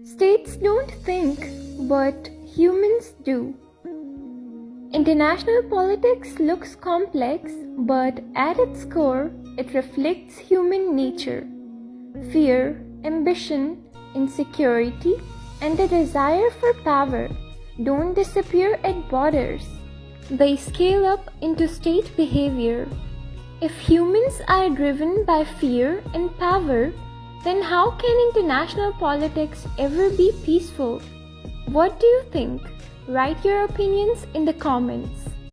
States don't think, but humans do. International politics looks complex, but at its core, it reflects human nature. Fear, ambition, insecurity, and the desire for power don't disappear at borders. They scale up into state behavior. If humans are driven by fear and power, then how can international politics ever be peaceful? What do you think? Write your opinions in the comments.